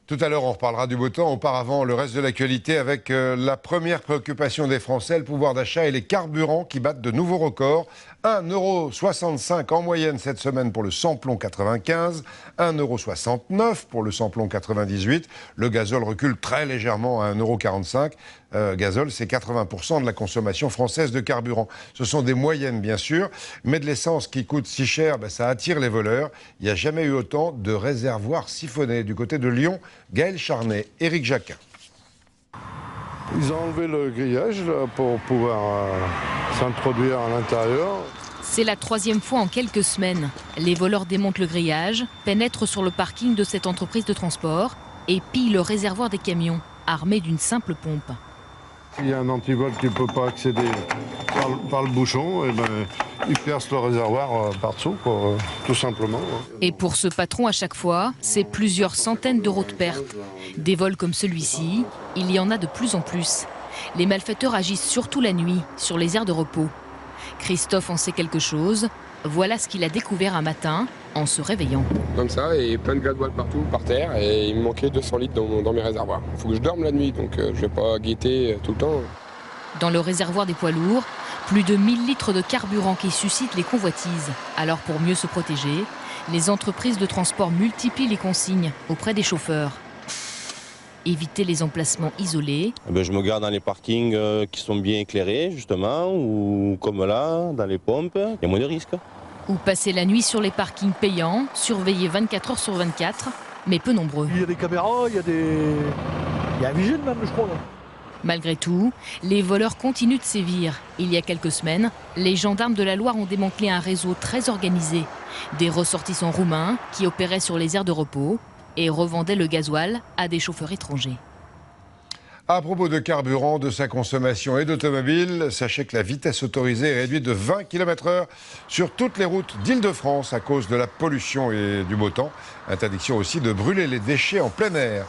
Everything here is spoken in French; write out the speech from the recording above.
Tout à l'heure, on reparlera du beau temps. Auparavant, le reste de l'actualité avec la première préoccupation des Français, le pouvoir d'achat et les carburants qui battent de nouveaux records. 1,65 € en moyenne cette semaine pour le samplon 95, 1,69 € pour le samplon 98. Le gazole recule très légèrement à 1,45 €. Gazole, c'est 80% de la consommation française de carburant. Ce sont des moyennes, bien sûr, mais de l'essence qui coûte si cher, ça attire les voleurs. Il n'y a jamais eu autant de réservoirs siphonnés. Du côté de Lyon, Gaël Charnet, Éric Jacquin. Ils ont enlevé le grillage là, pour pouvoir s'introduire à l'intérieur. C'est la troisième fois en quelques semaines. Les voleurs démontent le grillage, pénètrent sur le parking de cette entreprise de transport et pillent le réservoir des camions, armés d'une simple pompe. S'il y a un antivol qui ne peut pas accéder par le bouchon, il perce le réservoir par-dessous, tout simplement. Et pour ce patron, à chaque fois, c'est plusieurs centaines d'euros de pertes. Des vols comme celui-ci, il y en a de plus en plus. Les malfaiteurs agissent surtout la nuit, sur les aires de repos. Christophe en sait quelque chose. Voilà ce qu'il a découvert un matin en se réveillant. Comme ça, et plein de gasoil partout, par terre, et il me manquait 200 litres dans mes réservoirs. Il faut que je dorme la nuit, donc je ne vais pas guetter tout le temps. Dans le réservoir des poids lourds, plus de 1000 litres de carburant qui suscitent les convoitises. Alors pour mieux se protéger, les entreprises de transport multiplient les consignes auprès des chauffeurs. Éviter les emplacements isolés. Je me garde dans les parkings qui sont bien éclairés, justement, ou comme là, dans les pompes, il y a moins de risques. Ou passer la nuit sur les parkings payants, surveillés 24 heures sur 24, mais peu nombreux. Il y a des caméras, il y a un vigile même, je crois. Là. Malgré tout, les voleurs continuent de sévir. Il y a quelques semaines, les gendarmes de la Loire ont démantelé un réseau très organisé. Des ressortissants roumains qui opéraient sur les aires de repos et revendaient le gasoil à des chauffeurs étrangers. À propos de carburant, de sa consommation et d'automobile, sachez que la vitesse autorisée est réduite de 20 km/h sur toutes les routes d'Île-de-France à cause de la pollution et du beau temps. Interdiction aussi de brûler les déchets en plein air.